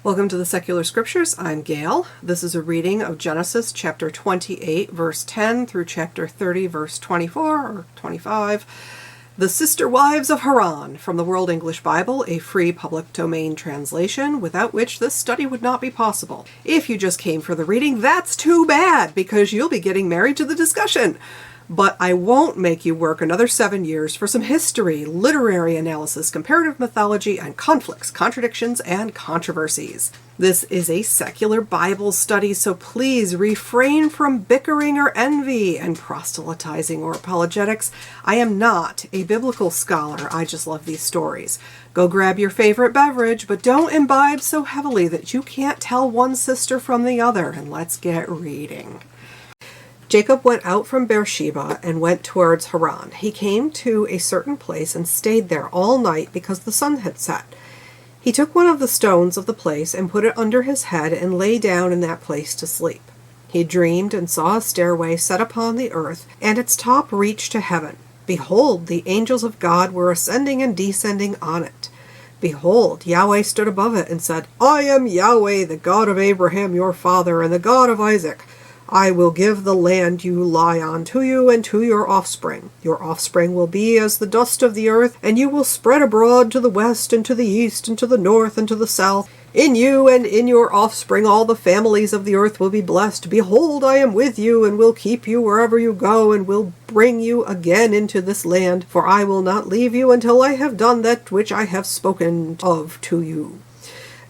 Welcome to the Secular Scriptures. I'm Gail. This is a reading of Genesis chapter 28, verse 10 through chapter 30, verse 24 or 25. The Sister Wives of Haran from the World English Bible, a free public domain translation, without which this study would not be possible. If you just came for the reading, that's too bad, because you'll be getting married to the discussion. But I won't make you work another 7 years for some history, literary analysis, comparative mythology, and conflicts, contradictions, and controversies. This is a secular Bible study, so please refrain from bickering or envy and proselytizing or apologetics. I am not a biblical scholar. I just love these stories. Go grab your favorite beverage, but don't imbibe so heavily that you can't tell one sister from the other, and let's get reading. Jacob went out from Beersheba and went towards Haran. He came to a certain place and stayed there all night because the sun had set. He took one of the stones of the place and put it under his head and lay down in that place to sleep. He dreamed and saw a stairway set upon the earth, and its top reached to heaven. Behold, the angels of God were ascending and descending on it. Behold, Yahweh stood above it and said, I am Yahweh, the God of Abraham your father, and the God of Isaac. I will give the land you lie on to you and to your offspring. Your offspring will be as the dust of the earth, and you will spread abroad to the west and to the east and to the north and to the south. In you and in your offspring all the families of the earth will be blessed. Behold, I am with you and will keep you wherever you go and will bring you again into this land, for I will not leave you until I have done that which I have spoken of to you.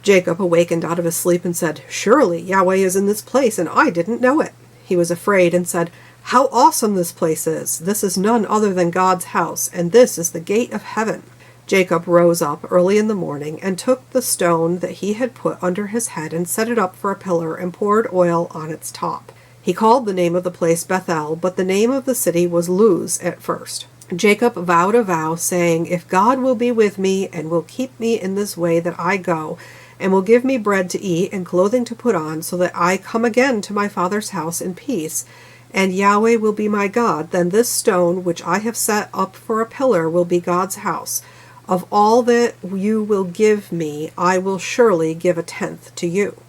Jacob awakened out of his sleep and said, Surely Yahweh is in this place, and I didn't know it. He was afraid and said, How awesome this place is! This is none other than God's house, and this is the gate of heaven. Jacob rose up early in the morning and took the stone that he had put under his head and set it up for a pillar and poured oil on its top. He called the name of the place Bethel, but the name of the city was Luz at first. Jacob vowed a vow, saying, If God will be with me and will keep me in this way that I go, and will give me bread to eat and clothing to put on, so that I come again to my father's house in peace, and Yahweh will be my God, then this stone which I have set up for a pillar will be God's house. Of all that you will give me, I will surely give a tenth to you.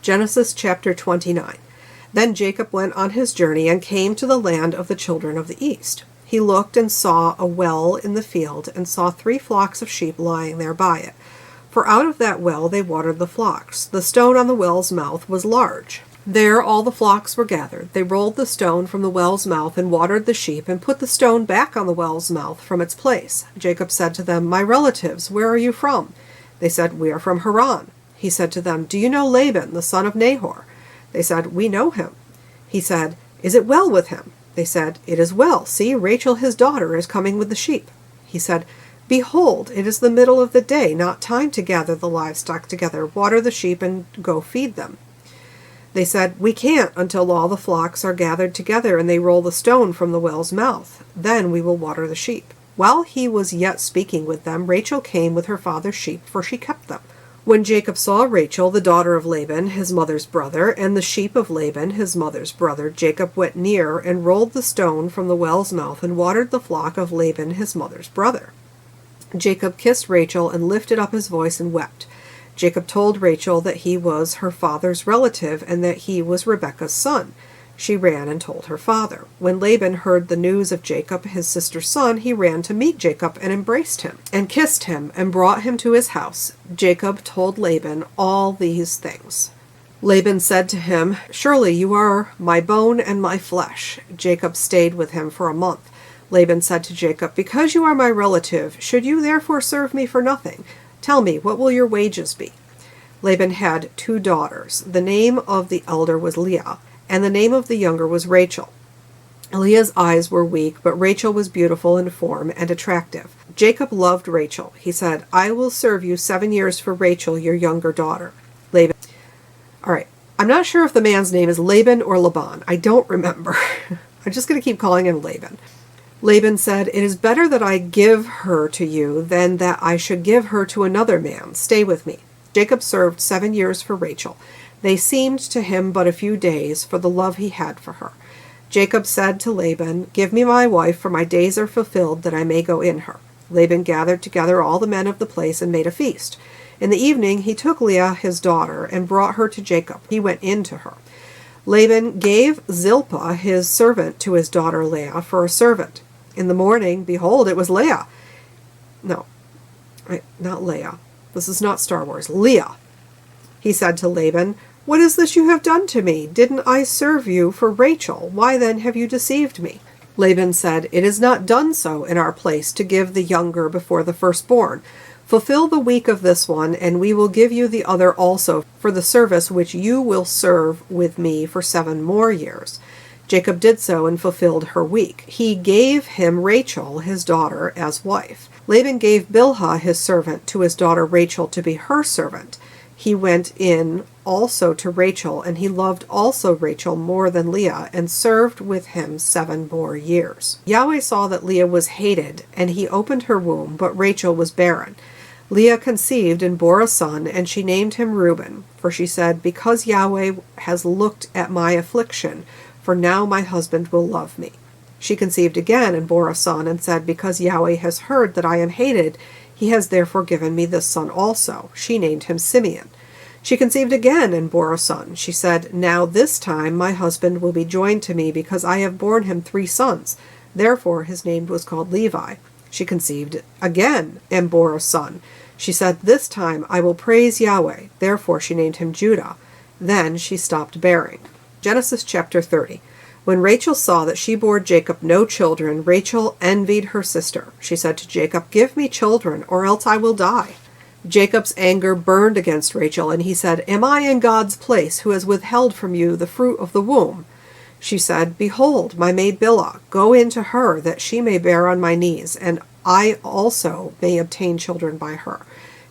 Genesis chapter 29. Then Jacob went on his journey and came to the land of the children of the east. He looked and saw a well in the field, and saw 3 flocks of sheep lying there by it. For out of that well they watered the flocks. The stone on the well's mouth was large. There all the flocks were gathered. They rolled the stone from the well's mouth and watered the sheep, and put the stone back on the well's mouth from its place. Jacob said to them, My relatives, where are you from? They said, We are from Haran. He said to them, Do you know Laban, the son of Nahor? They said, We know him. He said, Is it well with him? They said, It is well. See, Rachel his daughter is coming with the sheep. He said, Behold, it is the middle of the day, not time to gather the livestock together, water the sheep, and go feed them. They said, We can't until all the flocks are gathered together, and they roll the stone from the well's mouth. Then we will water the sheep. While he was yet speaking with them, Rachel came with her father's sheep, for she kept them. When Jacob saw Rachel, the daughter of Laban, his mother's brother, and the sheep of Laban, his mother's brother, Jacob went near and rolled the stone from the well's mouth and watered the flock of Laban, his mother's brother. Jacob kissed Rachel and lifted up his voice and wept. Jacob told Rachel that he was her father's relative and that he was Rebekah's son. She ran and told her father. When Laban heard the news of Jacob, his sister's son, he ran to meet Jacob and embraced him and kissed him and brought him to his house. Jacob told Laban all these things. Laban said to him, Surely you are my bone and my flesh. Jacob stayed with him for a month. Laban said to Jacob, Because you are my relative, should you therefore serve me for nothing? Tell me, what will your wages be? Laban had 2 daughters. The name of the elder was Leah, and the name of the younger was Rachel. Leah's eyes were weak, but Rachel was beautiful in form and attractive. Jacob loved Rachel. He said, I will serve you 7 years for Rachel, your younger daughter. Laban. All right, I'm not sure if the man's name is Laban or Laban. I don't remember. I'm just going to keep calling him Laban. Laban said, It is better that I give her to you than that I should give her to another man. Stay with me. Jacob served 7 years for Rachel. They seemed to him but a few days for the love he had for her. Jacob said to Laban, Give me my wife, for my days are fulfilled, that I may go in her. Laban gathered together all the men of the place and made a feast. In the evening he took Leah his daughter and brought her to Jacob. He went in to her. Laban gave Zilpah his servant to his daughter Leah for a servant. In the morning, behold, it was Leah. No, not Leah. This is not Star Wars. Leah. He said to Laban, "What is this you have done to me? Didn't I serve you for Rachel? Why then have you deceived me?" Laban said, "It is not done so in our place to give the younger before the firstborn. Fulfill the week of this one, and we will give you the other also for the service which you will serve with me for 7 more years." Jacob did so and fulfilled her week. He gave him Rachel, his daughter, as wife. Laban gave Bilhah, his servant, to his daughter Rachel to be her servant. He went in also to Rachel, and he loved also Rachel more than Leah, and served with him 7 more years. Yahweh saw that Leah was hated, and he opened her womb, but Rachel was barren. Leah conceived and bore a son, and she named him Reuben, for she said, "Because Yahweh has looked at my affliction, for now my husband will love me." She conceived again and bore a son, and said, "Because Yahweh has heard that I am hated, he has therefore given me this son also." She named him Simeon. She conceived again and bore a son. She said, "Now this time my husband will be joined to me, because I have borne him 3 sons. Therefore his name was called Levi. She conceived again and bore a son. She said, "This time I will praise Yahweh." Therefore she named him Judah. Then she stopped bearing. Genesis chapter 30. When Rachel saw that she bore Jacob no children, Rachel envied her sister. She said to Jacob, "Give me children, or else I will die." Jacob's anger burned against Rachel, and he said, "Am I in God's place, who has withheld from you the fruit of the womb?" She said, "Behold, my maid Bilhah, go in to her, that she may bear on my knees, and I also may obtain children by her."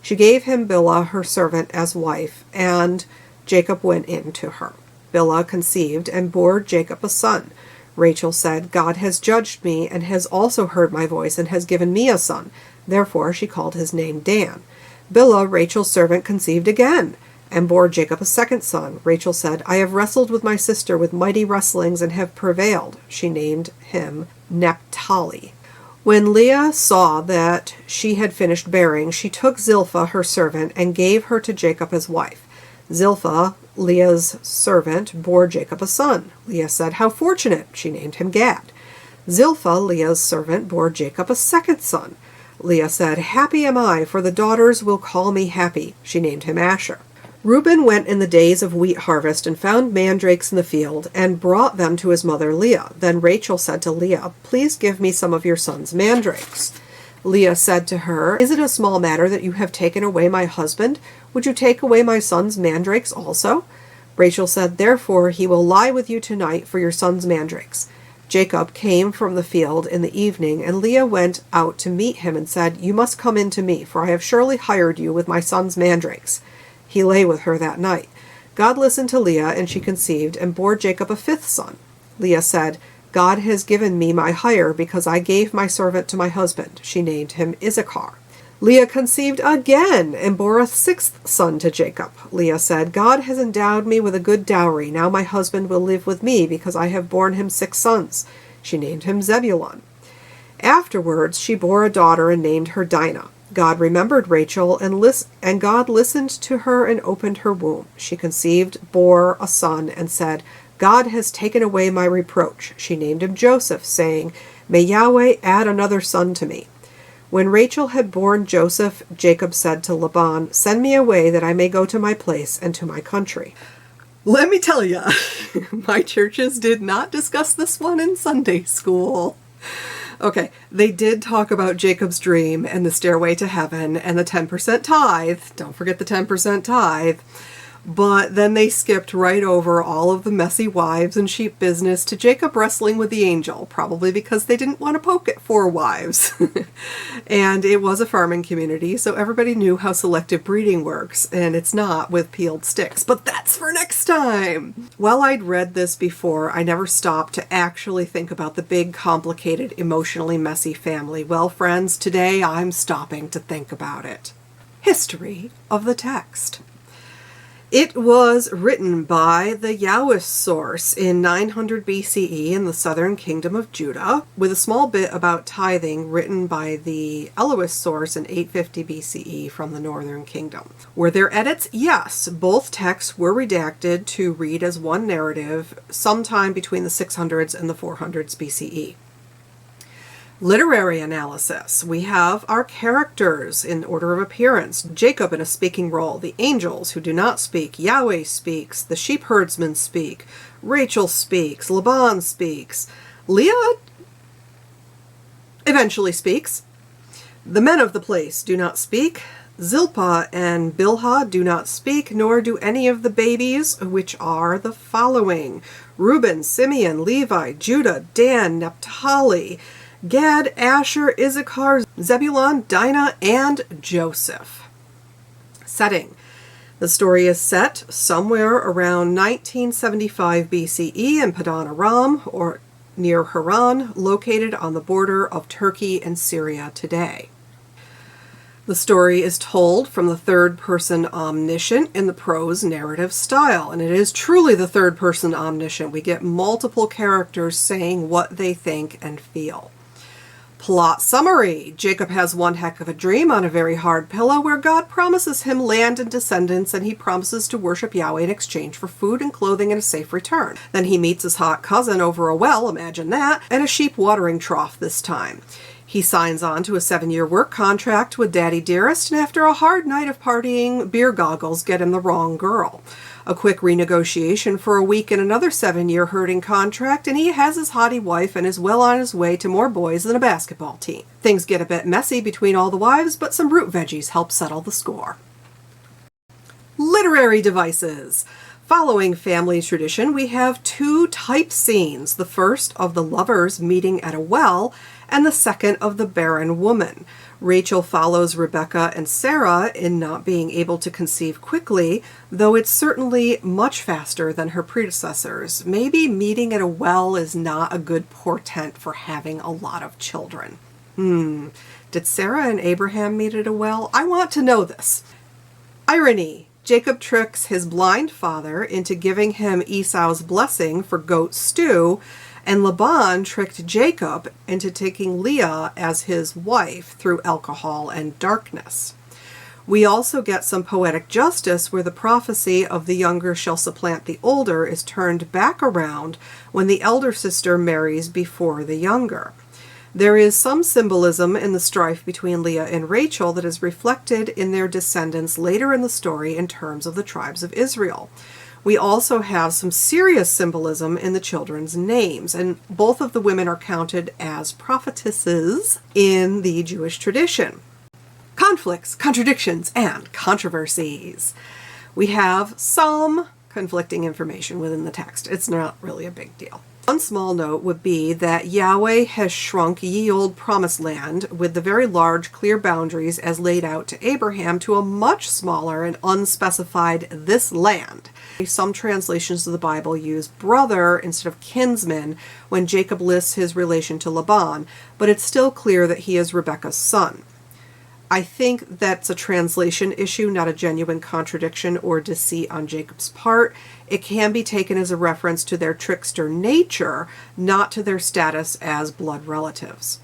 She gave him Bilhah, her servant, as wife, and Jacob went in to her. Bilhah conceived and bore Jacob a son. Rachel said, "God has judged me, and has also heard my voice, and has given me a son." Therefore she called his name Dan. Bilhah, Rachel's servant, conceived again, and bore Jacob a second son. Rachel said, "I have wrestled with my sister with mighty wrestlings, and have prevailed." She named him Naphtali. When Leah saw that she had finished bearing, she took Zilpah, her servant, and gave her to Jacob as wife. Zilpah, Leah's servant, bore Jacob a son. Leah said, "How fortunate!" She named him Gad. Zilpah, Leah's servant, bore Jacob a second son. Leah said, "Happy am I, for the daughters will call me happy." She named him Asher. Reuben went in the days of wheat harvest and found mandrakes in the field, and brought them to his mother Leah. Then Rachel said to Leah, "Please give me some of your son's mandrakes." Leah said to her, "Is it a small matter that you have taken away my husband? Would you take away my son's mandrakes also?" Rachel said, "Therefore he will lie with you tonight for your son's mandrakes." Jacob came from the field in the evening, and Leah went out to meet him and said, "You must come in to me, for I have surely hired you with my son's mandrakes." He lay with her that night. God listened to Leah, and she conceived and bore Jacob a 5th son. Leah said, "God has given me my hire, because I gave my servant to my husband." She named him Issachar. Leah conceived again and bore a 6th son to Jacob. Leah said, "God has endowed me with a good dowry. Now my husband will live with me, because I have borne him 6 sons. She named him Zebulun. Afterwards she bore a daughter and named her Dinah. God remembered Rachel, and God listened to her and opened her womb. She conceived, bore a son, and said, "God has taken away my reproach." She named him Joseph, saying, "May Yahweh add another son to me." When Rachel had borne Joseph, Jacob said to Laban, "Send me away, that I may go to my place and to my country." Let me tell you, my churches did not discuss this one in Sunday school. Okay, they did talk about Jacob's dream and the stairway to heaven and the 10% tithe. Don't forget the 10% tithe. But then they skipped right over all of the messy wives and sheep business to Jacob wrestling with the angel, probably because they didn't want to poke at 4 wives. And it was a farming community, so everybody knew how selective breeding works, and it's not with peeled sticks. But that's for next time! While I'd read this before, I never stopped to actually think about the big, complicated, emotionally messy family. Well, friends, today I'm stopping to think about it. History of the text. It was written by the Yahwist source in 900 BCE in the southern kingdom of Judah, with a small bit about tithing written by the Elohist source in 850 BCE from the northern kingdom. Were there edits? Yes. Both texts were redacted to read as one narrative sometime between the 600s and the 400s BCE. Literary analysis. We have our characters in order of appearance. Jacob in a speaking role. The angels who do not speak. Yahweh speaks. The sheep herdsmen speak. Rachel speaks. Laban speaks. Leah eventually speaks. The men of the place do not speak. Zilpah and Bilhah do not speak, nor do any of the babies, which are the following: Reuben, Simeon, Levi, Judah, Dan, Naphtali, Gad, Asher, Issachar, Zebulun, Dinah, and Joseph. Setting. The story is set somewhere around 1975 BCE in Padan Aram, or near Haran, located on the border of Turkey and Syria today. The story is told from the third-person omniscient in the prose narrative style, and it is truly the third-person omniscient. We get multiple characters saying what they think and feel. Plot summary. Jacob has one heck of a dream on a very hard pillow where God promises him land and descendants, and he promises to worship Yahweh in exchange for food and clothing and a safe return. Then he meets his hot cousin over a well, imagine that, and a sheep watering trough this time. He signs on to a 7-year work contract with Daddy Dearest, and after a hard night of partying, beer goggles get him the wrong girl. A quick renegotiation for a week and another 7-year herding contract, and he has his haughty wife and is well on his way to more boys than a basketball team. Things get a bit messy between all the wives, but some root veggies help settle the score. Literary devices. Following family tradition, we have 2 type scenes, the first of the lovers meeting at a well, and the second of the barren woman. Rachel follows Rebecca and Sarah in not being able to conceive quickly, though it's certainly much faster than her predecessors. Maybe meeting at a well is not a good portent for having a lot of children. Did Sarah and Abraham meet at a well? I want to know this. Irony. Jacob tricks his blind father into giving him Esau's blessing for goat stew, and Laban tricked Jacob into taking Leah as his wife through alcohol and darkness. We also get some poetic justice where the prophecy of the younger shall supplant the older is turned back around when the elder sister marries before the younger. There is some symbolism in the strife between Leah and Rachel that is reflected in their descendants later in the story in terms of the tribes of Israel. We also have some serious symbolism in the children's names, and both of the women are counted as prophetesses in the Jewish tradition. Conflicts, contradictions, and controversies. We have some conflicting information within the text. It's not really a big deal. One small note would be that Yahweh has shrunk ye old promised land with the very large clear boundaries as laid out to Abraham to a much smaller and unspecified this land. Some translations of the Bible use brother instead of kinsman when Jacob lists his relation to Laban, but it's still clear that he is Rebekah's son. I think that's a translation issue, not a genuine contradiction or deceit on Jacob's part. It can be taken as a reference to their trickster nature, not to their status as blood relatives.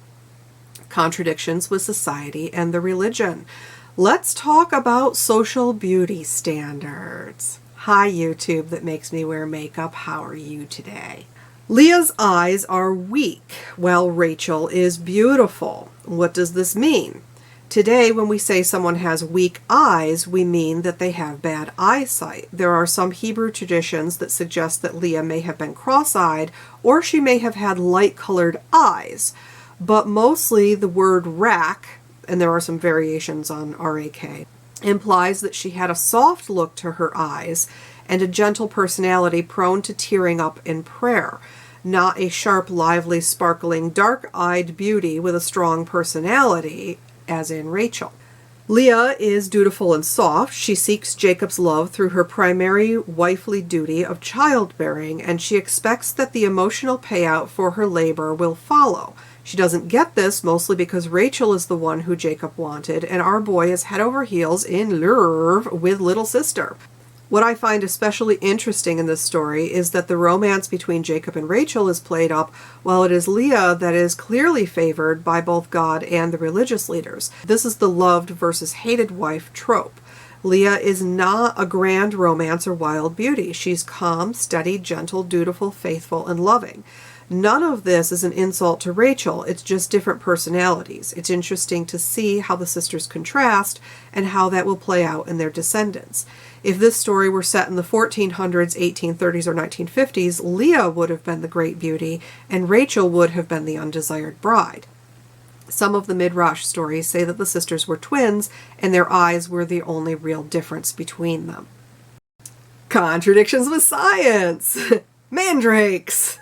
Contradictions with society and the religion. Let's talk about social beauty standards. Hi, YouTube that makes me wear makeup. How are you today? Leah's eyes are weak, while Rachel is beautiful. What does this mean? Today, when we say someone has weak eyes, we mean that they have bad eyesight. There are some Hebrew traditions that suggest that Leah may have been cross-eyed, or she may have had light-colored eyes. But mostly the word rack, and there are some variations on R-A-K, implies that she had a soft look to her eyes and a gentle personality prone to tearing up in prayer, not a sharp, lively, sparkling, dark-eyed beauty with a strong personality, as in Rachel. Leah is dutiful and soft. She seeks Jacob's love through her primary wifely duty of childbearing, and she expects that the emotional payout for her labor will follow. She doesn't get this, mostly because Rachel is the one who Jacob wanted, and our boy is head over heels in love with little sister. What I find especially interesting in this story is that the romance between Jacob and Rachel is played up while it is Leah that is clearly favored by both God and the religious leaders. This is the loved versus hated wife trope. Leah is not a grand romance or wild beauty. She's calm, steady, gentle, dutiful, faithful, and loving. None of this is an insult to Rachel. It's just different personalities. It's interesting to see how the sisters contrast and how that will play out in their descendants. If this story were set in the 1400s, 1830s, or 1950s, Leah would have been the great beauty and Rachel would have been the undesired bride. Some of the Midrash stories say that the sisters were twins and their eyes were the only real difference between them. Contradictions with science! Mandrakes!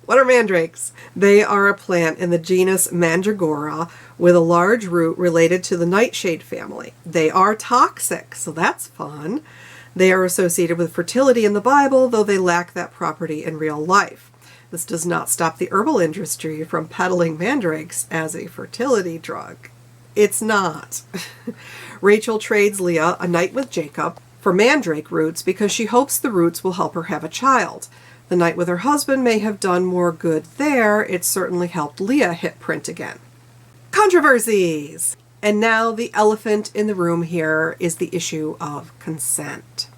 What are mandrakes? They are a plant in the genus Mandragora with a large root related to the nightshade family. They are toxic, so that's fun. They are associated with fertility in the Bible, though they lack that property in real life. This does not stop the herbal industry from peddling mandrakes as a fertility drug. It's not. Rachel trades Leah, a night with Jacob, for mandrake roots because she hopes the roots will help her have a child. The night with her husband may have done more good there. It certainly helped Leah hit print again. Controversies! And now the elephant in the room here is the issue of consent.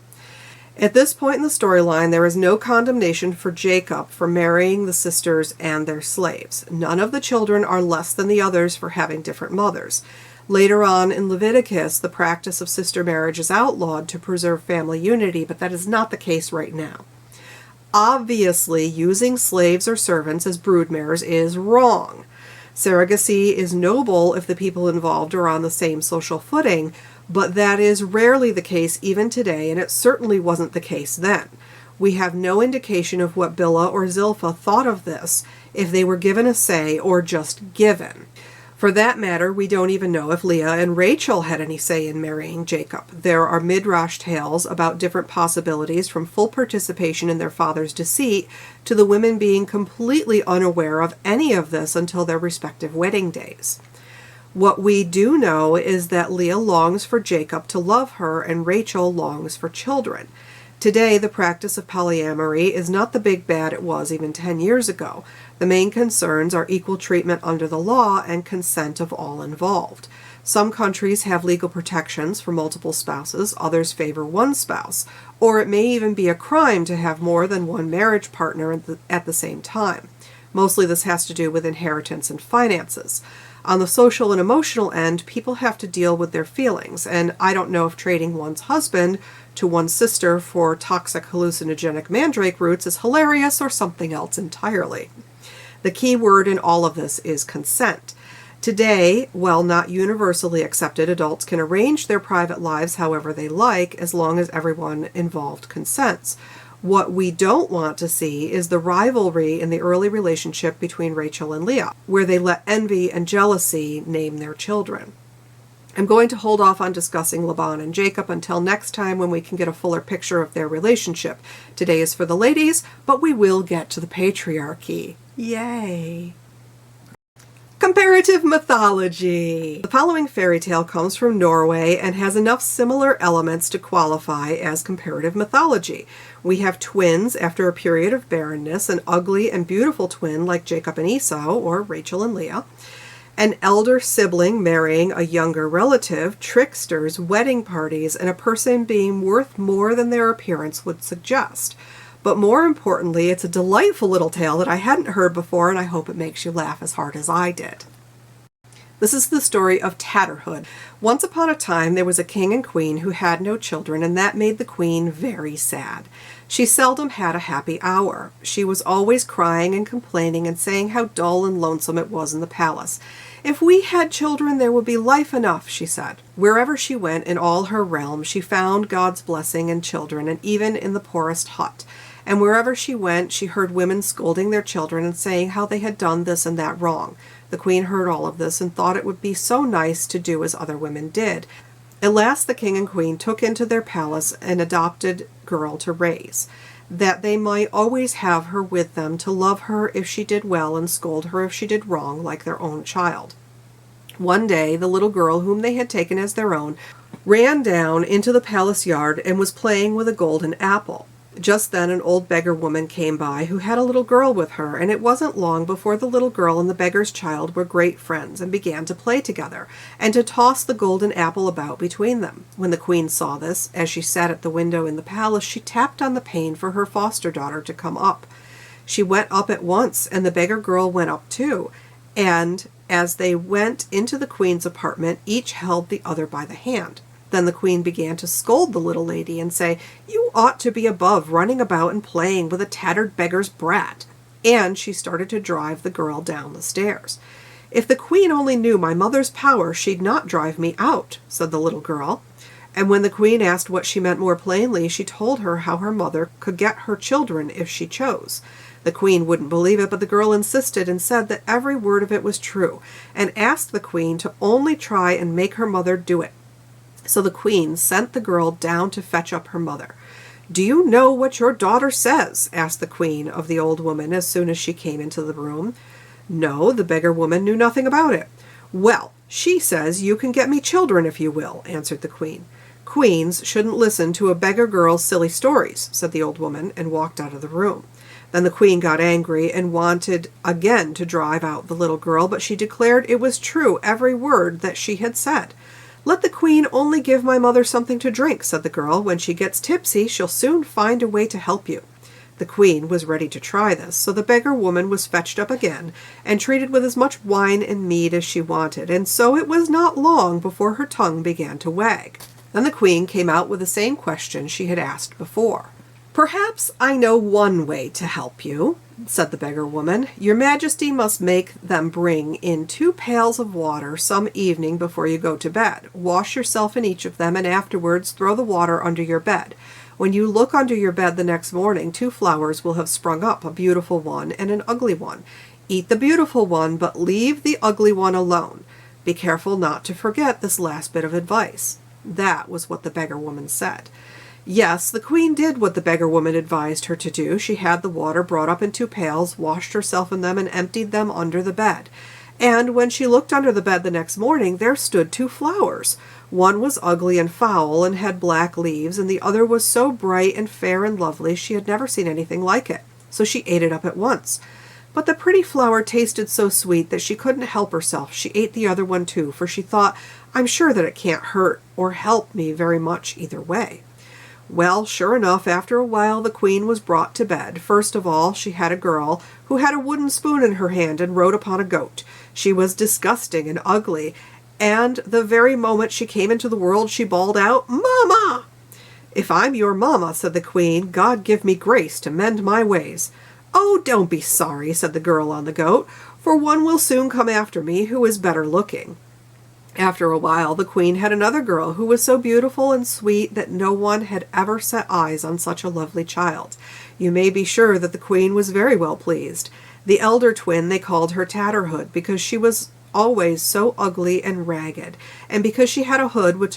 At this point in the storyline, there is no condemnation for Jacob for marrying the sisters and their slaves. None of the children are less than the others for having different mothers. Later on in Leviticus, the practice of sister marriage is outlawed to preserve family unity, but that is not the case right now. Obviously, using slaves or servants as broodmares is wrong. Surrogacy is noble if the people involved are on the same social footing, but that is rarely the case even today, and it certainly wasn't the case then. We have no indication of what Bilhah or Zilpah thought of this, if they were given a say or just given. For that matter, we don't even know if Leah and Rachel had any say in marrying Jacob. There are midrash tales about different possibilities, from full participation in their father's deceit to the women being completely unaware of any of this until their respective wedding days. What we do know is that Leah longs for Jacob to love her and Rachel longs for children. Today, the practice of polyamory is not the big bad it was even 10 years ago. The main concerns are equal treatment under the law and consent of all involved. Some countries have legal protections for multiple spouses, others favor one spouse, or it may even be a crime to have more than one marriage partner at the same time. Mostly this has to do with inheritance and finances. On the social and emotional end, people have to deal with their feelings, and I don't know if trading one's husband to one's sister for toxic hallucinogenic mandrake roots is hilarious or something else entirely. The key word in all of this is consent. Today, while not universally accepted, adults can arrange their private lives however they like as long as everyone involved consents. What we don't want to see is the rivalry in the early relationship between Rachel and Leah, where they let envy and jealousy name their children. I'm going to hold off on discussing Laban and Jacob until next time when we can get a fuller picture of their relationship. Today is for the ladies, but we will get to the patriarchy. Yay! Comparative mythology. The following fairy tale comes from Norway and has enough similar elements to qualify as comparative mythology. We have twins after a period of barrenness, an ugly and beautiful twin like Jacob and Esau, or Rachel and Leah, an elder sibling marrying a younger relative, tricksters, wedding parties, and a person being worth more than their appearance would suggest. But more importantly, it's a delightful little tale that I hadn't heard before, and I hope it makes you laugh as hard as I did. This is the story of Tatterhood. Once upon a time, there was a king and queen who had no children, and that made the queen very sad. She seldom had a happy hour. She was always crying and complaining and saying how dull and lonesome it was in the palace. If we had children, there would be life enough, she said. Wherever she went in all her realm, she found God's blessing in children, and even in the poorest hut. And wherever she went, she heard women scolding their children and saying how they had done this and that wrong. The queen heard all of this and thought it would be so nice to do as other women did. At last the king and queen took into their palace an adopted girl to raise, that they might always have her with them to love her if she did well and scold her if she did wrong, like their own child. One day, the little girl whom they had taken as their own ran down into the palace yard and was playing with a golden apple. Just then an old beggar woman came by who had a little girl with her, and it wasn't long before the little girl and the beggar's child were great friends and began to play together and to toss the golden apple about between them. When the queen saw this, as she sat at the window in the palace, she tapped on the pane for her foster daughter to come up. She went up at once, and the beggar girl went up too, and as they went into the queen's apartment, each held the other by the hand. Then the queen began to scold the little lady and say, "You ought to be above running about and playing with a tattered beggar's brat." And she started to drive the girl down the stairs. "If the queen only knew my mother's power, she'd not drive me out," said the little girl. And when the queen asked what she meant more plainly, she told her how her mother could get her children if she chose. The queen wouldn't believe it, but the girl insisted and said that every word of it was true, and asked the queen to only try and make her mother do it. So the queen sent the girl down to fetch up her mother. "Do you know what your daughter says?" asked the queen of the old woman as soon as she came into the room. No, the beggar woman knew nothing about it. "Well, she says you can get me children if you will," answered the queen. "Queens shouldn't listen to a beggar girl's silly stories," said the old woman, and walked out of the room. Then the queen got angry and wanted again to drive out the little girl, but she declared it was true, every word that she had said. "Let the queen only give my mother something to drink," said the girl. "When she gets tipsy, she'll soon find a way to help you." The queen was ready to try this, so the beggar woman was fetched up again and treated with as much wine and mead as she wanted, and so it was not long before her tongue began to wag. Then the queen came out with the same question she had asked before. "Perhaps I know one way to help you," said the beggar woman. "Your Majesty must make them bring in 2 pails of water some evening before you go to bed. Wash yourself in each of them, and afterwards throw the water under your bed. When you look under your bed the next morning, 2 flowers will have sprung up, a beautiful one and an ugly one. Eat the beautiful one, but leave the ugly one alone. Be careful not to forget this last bit of advice." That was what the beggar woman said. Yes, the queen did what the beggar woman advised her to do. She had the water brought up in 2 pails, washed herself in them, and emptied them under the bed. And when she looked under the bed the next morning, there stood 2 flowers. One was ugly and foul and had black leaves, and the other was so bright and fair and lovely she had never seen anything like it. So she ate it up at once. But the pretty flower tasted so sweet that she couldn't help herself. She ate the other one too, for she thought, "I'm sure that it can't hurt or help me very much either way." Well, sure enough, after a while the queen was brought to bed. First of all, she had a girl who had a wooden spoon in her hand and rode upon a goat. She was disgusting and ugly, and the very moment she came into the world she bawled out, "Mama!" "If I'm your mamma," said the queen, "God give me grace to mend my ways." "Oh, don't be sorry," said the girl on the goat, "for one will soon come after me who is better looking." After a while, the queen had another girl who was so beautiful and sweet that no one had ever set eyes on such a lovely child. You may be sure that the queen was very well pleased. The elder twin they called her Tatterhood, because she was always so ugly and ragged, and because she had a hood which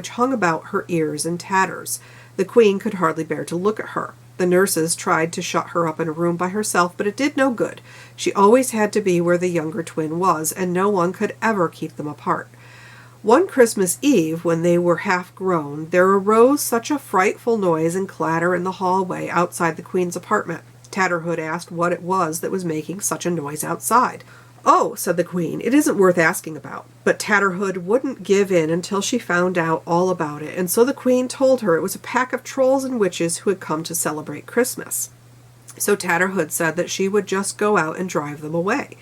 hung about her ears in tatters. The queen could hardly bear to look at her. The nurses tried to shut her up in a room by herself, but it did no good. She always had to be where the younger twin was, and no one could ever keep them apart. One Christmas Eve, when they were half grown, there arose such a frightful noise and clatter in the hallway outside the queen's apartment. Tatterhood asked what it was that was making such a noise outside. "Oh," said the queen, "it isn't worth asking about." But Tatterhood wouldn't give in until she found out all about it, and so the queen told her it was a pack of trolls and witches who had come to celebrate Christmas. So Tatterhood said that she would just go out and drive them away.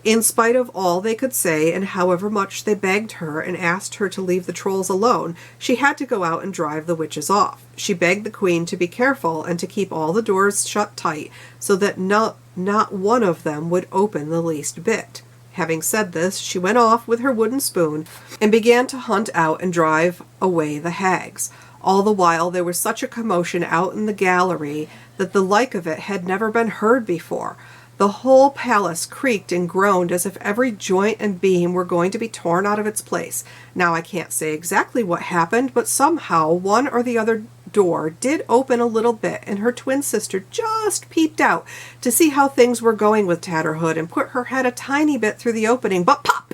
In spite of all they could say, and however much they begged her and asked her to leave the trolls alone, she had to go out and drive the witches off. She begged the queen to be careful and to keep all the doors shut tight so that not one of them would open the least bit. Having said this, she went off with her wooden spoon and began to hunt out and drive away the hags. All the while there was such a commotion out in the gallery that the like of it had never been heard before. The whole palace creaked and groaned as if every joint and beam were going to be torn out of its place. Now I can't say exactly what happened, but somehow one or the other door did open a little bit, and her twin sister just peeped out to see how things were going with Tatterhood and put her head a tiny bit through the opening, but pop!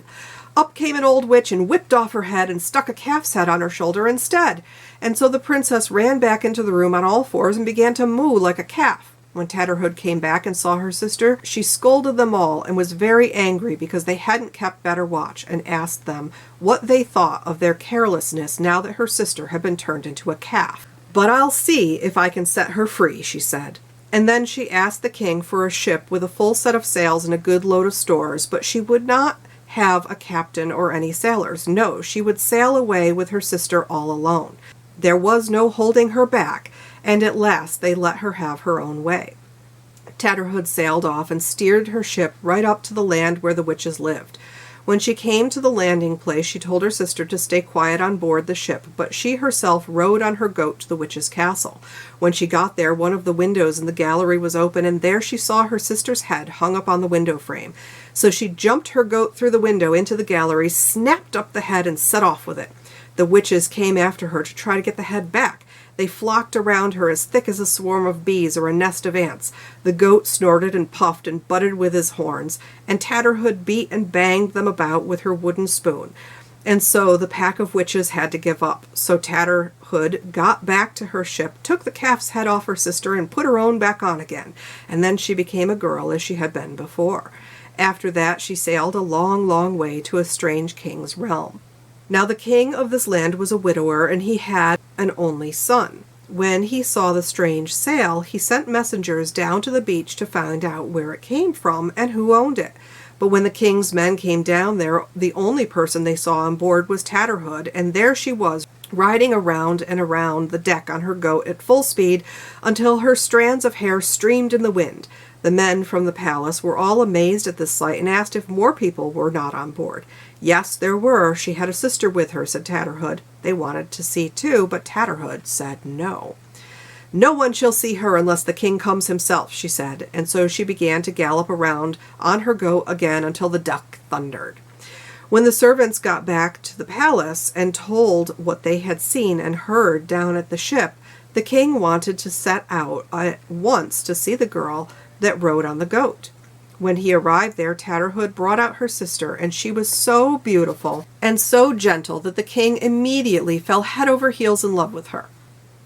Up came an old witch and whipped off her head and stuck a calf's head on her shoulder instead. And so the princess ran back into the room on all fours and began to moo like a calf. When Tatterhood came back and saw her sister, she scolded them all and was very angry because they hadn't kept better watch, and asked them what they thought of their carelessness now that her sister had been turned into a calf. "But I'll see if I can set her free," she said. And then she asked the king for a ship with a full set of sails and a good load of stores, but she would not have a captain or any sailors. No, she would sail away with her sister all alone. There was no holding her back, and at last they let her have her own way. Tatterhood sailed off and steered her ship right up to the land where the witches lived. When she came to the landing place, she told her sister to stay quiet on board the ship, but she herself rode on her goat to the witch's castle. When she got there, one of the windows in the gallery was open, and there she saw her sister's head hung up on the window frame. So she jumped her goat through the window into the gallery, snapped up the head, and set off with it. The witches came after her to try to get the head back. They flocked around her as thick as a swarm of bees or a nest of ants. The goat snorted and puffed and butted with his horns, and Tatterhood beat and banged them about with her wooden spoon. And so the pack of witches had to give up. So Tatterhood got back to her ship, took the calf's head off her sister, and put her own back on again. And then she became a girl as she had been before. After that she sailed a long, long way to a strange king's realm. Now the king of this land was a widower, and he had an only son. When he saw the strange sail, he sent messengers down to the beach to find out where it came from and who owned it. But when the king's men came down there, the only person they saw on board was Tatterhood, and there she was, riding around and around the deck on her goat at full speed until her strands of hair streamed in the wind. The men from the palace were all amazed at this sight and asked if more people were not on board. Yes, there were. She had a sister with her, said Tatterhood. They wanted to see too, but Tatterhood said no. No one shall see her unless the king comes himself, she said, and so she began to gallop around on her goat again until the deck thundered. When the servants got back to the palace and told what they had seen and heard down at the ship, the king wanted to set out at once to see the girl that rode on the goat. When he arrived there, Tatterhood brought out her sister, and she was so beautiful and so gentle that the king immediately fell head over heels in love with her.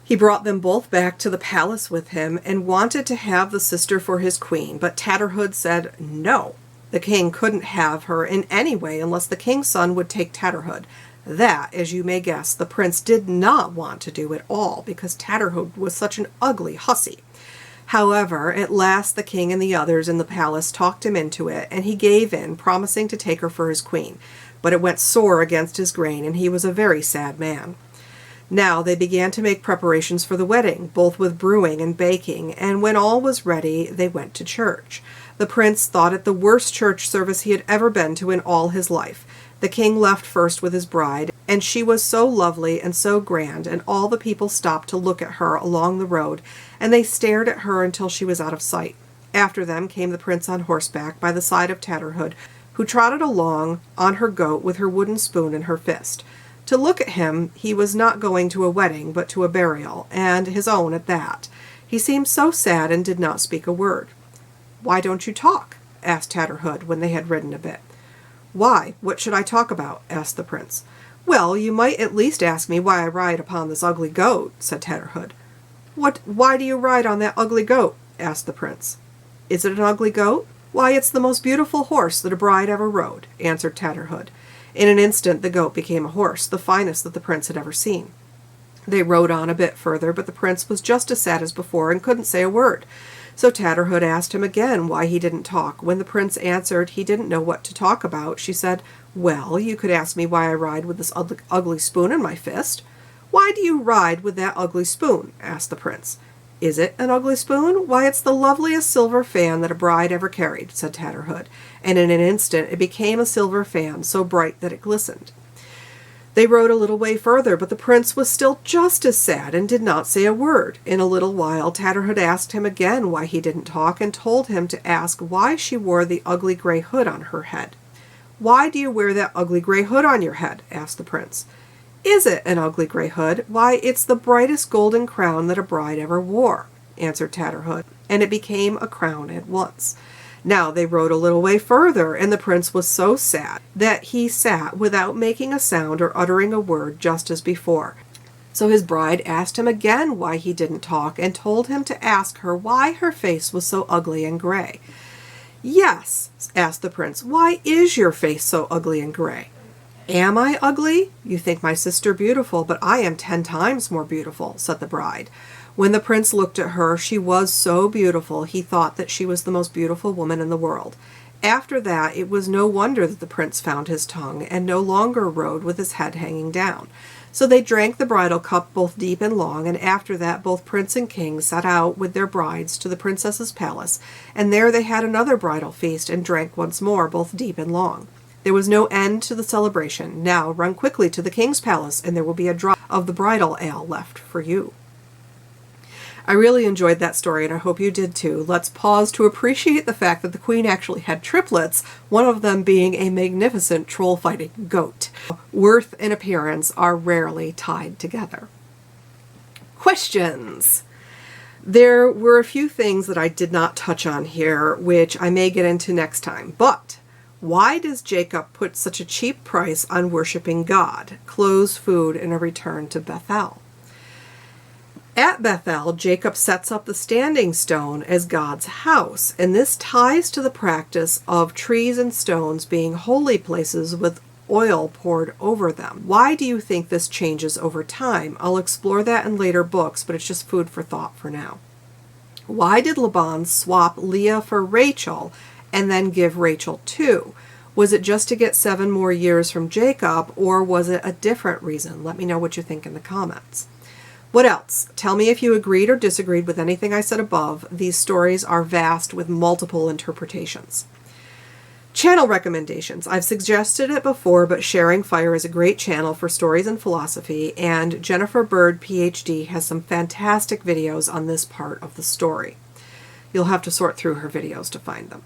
He brought them both back to the palace with him and wanted to have the sister for his queen, but Tatterhood said no. The king couldn't have her in any way unless the king's son would take Tatterhood. That, as you may guess, the prince did not want to do at all, because Tatterhood was such an ugly hussy. However, at last the king and the others in the palace talked him into it, and he gave in, promising to take her for his queen. But it went sore against his grain, and he was a very sad man. Now they began to make preparations for the wedding, both with brewing and baking, and when all was ready, they went to church. The prince thought it the worst church service he had ever been to in all his life. The king left first with his bride, and she was so lovely and so grand, and all the people stopped to look at her along the road, and they stared at her until she was out of sight. After them came the prince on horseback by the side of Tatterhood, who trotted along on her goat with her wooden spoon in her fist. To look at him, he was not going to a wedding, but to a burial, and his own at that. He seemed so sad and did not speak a word. "Why don't you talk?" asked Tatterhood when they had ridden a bit. "Why, what should I talk about?" asked the prince. "Well, you might at least ask me why I ride upon this ugly goat," said Tatterhood. Why do you ride on that ugly goat?" asked the prince. "Is it an ugly goat? Why, it's the most beautiful horse that a bride ever rode," answered Tatterhood. In an instant the goat became a horse, the finest that the prince had ever seen. They rode on a bit further, but the prince was just as sad as before and couldn't say a word. So Tatterhood asked him again why he didn't talk. When the prince answered he didn't know what to talk about, she said, "Well, you could ask me why I ride with this ugly spoon in my fist." "Why do you ride with that ugly spoon?" asked the prince. "Is it an ugly spoon? Why, it's the loveliest silver fan that a bride ever carried," said Tatterhood, and in an instant it became a silver fan, so bright that it glistened. They rode a little way further, but the prince was still just as sad and did not say a word. In a little while Tatterhood asked him again why he didn't talk, and told him to ask why she wore the ugly gray hood on her head. "Why do you wear that ugly gray hood on your head?" asked the prince. "Is it an ugly gray hood? Why, it's the brightest golden crown that a bride ever wore," answered Tatterhood, and it became a crown at once. Now they rode a little way further, and the prince was so sad that he sat without making a sound or uttering a word, just as before. So his bride asked him again why he didn't talk, and told him to ask her why her face was so ugly and gray. "Yes," asked the prince, "why is your face so ugly and gray?" "Am I ugly? You think my sister beautiful, but I am 10 times more beautiful," said the bride. When the prince looked at her, she was so beautiful he thought that she was the most beautiful woman in the world. After that, it was no wonder that the prince found his tongue, and no longer rode with his head hanging down. So they drank the bridal cup both deep and long, and after that both prince and king set out with their brides to the princess's palace, and there they had another bridal feast and drank once more, both deep and long. There was no end to the celebration. Now run quickly to the king's palace, and there will be a drop of the bridal ale left for you. I really enjoyed that story, and I hope you did too. Let's pause to appreciate the fact that the queen actually had triplets, one of them being a magnificent troll-fighting goat. Worth and appearance are rarely tied together. Questions. There were a few things that I did not touch on here, which I may get into next time, but why does Jacob put such a cheap price on worshiping God? Clothes, food, and a return to Bethel. At Bethel, Jacob sets up the standing stone as God's house, and this ties to the practice of trees and stones being holy places with oil poured over them. Why do you think this changes over time? I'll explore that in later books, but it's just food for thought for now. Why did Laban swap Leah for Rachel and then give Rachel 2? Was it just to get 7 more years from Jacob, or was it a different reason? Let me know what you think in the comments. What else? Tell me if you agreed or disagreed with anything I said above. These stories are vast with multiple interpretations. Channel recommendations. I've suggested it before, but Sharing Fire is a great channel for stories and philosophy, and Jennifer Bird, PhD, has some fantastic videos on this part of the story. You'll have to sort through her videos to find them.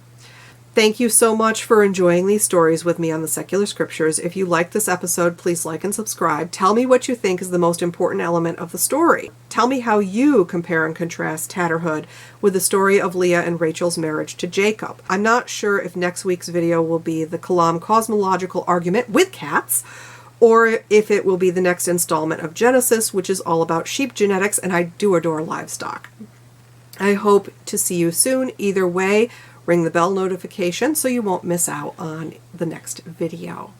Thank you so much for enjoying these stories with me on the Secular Scriptures. If you like this episode, please like and subscribe. Tell me what you think is the most important element of the story. Tell me how you compare and contrast Tatterhood with the story of Leah and Rachel's marriage to Jacob. I'm not sure if next week's video will be the Kalam cosmological argument with cats, or if it will be the next installment of Genesis, which is all about sheep genetics, and I do adore livestock. I hope to see you soon. Either way, ring the bell notification so you won't miss out on the next video.